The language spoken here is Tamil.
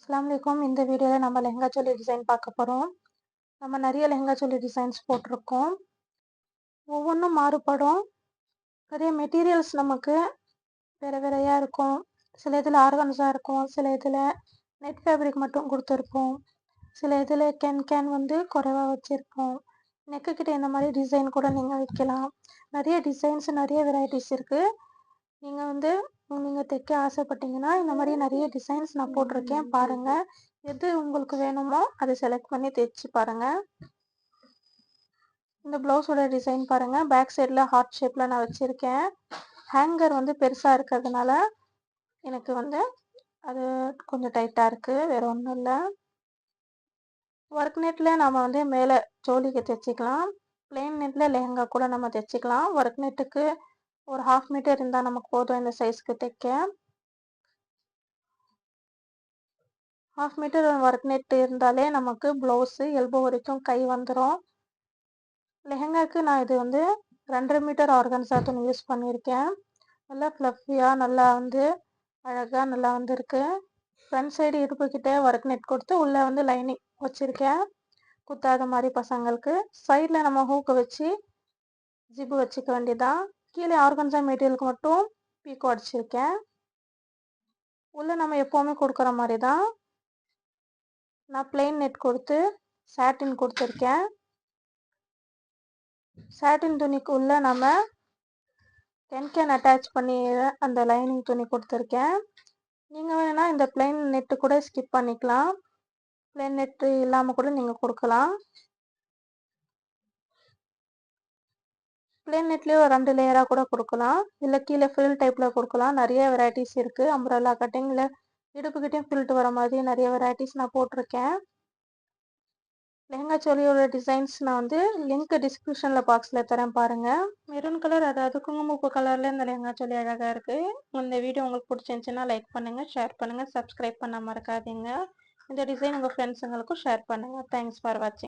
அஸ்ஸலாமு அலைக்கும். இந்த வீடியோவில் நம்ம லெஹங்கா சோலி டிசைன் பார்க்க போகிறோம். நம்ம நிறைய லெஹங்கா சோலி டிசைன்ஸ் போட்டிருக்கோம். ஒவ்வொன்றும் மாறுபடும். நிறைய மெட்டீரியல்ஸ் நமக்கு வேறு வேறையாக இருக்கும். சில இதில் ஆர்கன்ஸா இருக்கும், சில இதில் நெட் ஃபேப்ரிக் மட்டும் கொடுத்துருப்போம், சில இதில் கேன் வந்து குறைவா வச்சுருப்போம். நெக்கு கிட்ட இந்த மாதிரி டிசைன் கூட நீங்கள் வைக்கலாம். நிறைய டிசைன்ஸ், நிறைய வெரைட்டிஸ் இருக்குது. நீங்கள் தைக்க ஆசைப்பட்டீங்கன்னா இந்த மாதிரி நிறைய டிசைன்ஸ் நான் போட்டிருக்கேன், பாருங்கள். எது உங்களுக்கு வேணுமோ அதை செலக்ட் பண்ணி தைச்சு பாருங்கள். இந்த ப்ளவுஸோட டிசைன் பாருங்கள். பேக் சைடில் ஹார்ட் ஷேப்பில் நான் வச்சுருக்கேன். ஹேங்கர் வந்து பெருசாக இருக்கிறதுனால எனக்கு வந்து அது கொஞ்சம் டைட்டாக இருக்குது, வேறு ஒன்றும் இல்லை. ஒர்க் நெட்டில் நம்ம வந்து மேலே சோலிக்கு தைச்சிக்கலாம். பிளெயின் நெட்டில் லெஹங்கா கூட நம்ம தைச்சிக்கலாம். ஒர்க் நெட்டுக்கு ஒரு 1/2 மீட்டர் இருந்தால் நமக்கு போதும் இந்த சைஸ்க்கு தைக்க. 1/2 மீட்டர் ஒர்க் நெட் இருந்தாலே நமக்கு ப்ளவுஸு எல்போ வரைக்கும் கை வந்துடும். லெஹங்காக்கு நான் இது வந்து 2.5 மீட்டர் ஆர்கன்ஸா துணி யூஸ் பண்ணியிருக்கேன். நல்லா ஃப்ளஃபியாக, நல்லா வந்து அழகாக நல்லா வந்துருக்கு. ஃப்ரண்ட் சைடு இடுப்புக்கிட்ட ஒர்க் நெட் கொடுத்து உள்ளே வந்து லைனிங் வச்சுருக்கேன், குத்தாத மாதிரி பசங்களுக்கு. சைடில் நம்ம ஹூக்கு வச்சு ஜிப்பு வச்சுக்க வேண்டியதான். கீழே ஆர்கன்ஸா மெட்டீரியலுக்கு மட்டும் பீக்கோ அடிச்சிருக்கேன். உள்ளே நம்ம எப்போவுமே கொடுக்குற மாதிரி தான் நான் பிளெயின் நெட் கொடுத்து சாட்டின் கொடுத்துருக்கேன். சாட்டின் துணிக்கு உள்ளே நம்ம கேன் அட்டாச் பண்ணி அந்த லைனிங் துணி கொடுத்துருக்கேன். நீங்கள் வேணுன்னா இந்த பிளெயின் நெட்டு கூட ஸ்கிப் பண்ணிக்கலாம். பிளெயின் நெட்டு இல்லாமல் கூட நீங்கள் கொடுக்கலாம். பிளெயின் நெட்லேயே ஒரு 2 லேயராக கூட கொடுக்கலாம், இல்லை கீழே ஃபில் டைப்பில் கொடுக்கலாம். நிறைய வெரைட்டிஸ் இருக்குது. அம்ப்ரெல்லா கட்டிங்கில் இடுப்புக்கிட்டையும் ஃபில்ட்டு வர மாதிரி நிறைய வெரைட்டிஸ் நான் போட்டிருக்கேன். லெஹங்கா சோலியோட டிசைன்ஸ் நான் வந்து லிங்க் டிஸ்கிரிப்ஷனில் பாக்ஸில் தரேன், பாருங்கள். மெரூன் கலர், அதாவது குங்குமப்பூ கலரில் இந்த லெஹங்கா சோலி அழகாக இருக்குது. இந்த வீடியோ உங்களுக்கு பிடிச்சிருந்துச்சின்னா லைக் பண்ணுங்கள், ஷேர் பண்ணுங்கள், சப்ஸ்கிரைப் பண்ண மறக்காதீங்க. இந்த டிசைன் உங்கள் ஃப்ரெண்ட்ஸுங்களுக்கும் ஷேர் பண்ணுங்கள். தேங்க்ஸ் ஃபார் வாட்சிங்.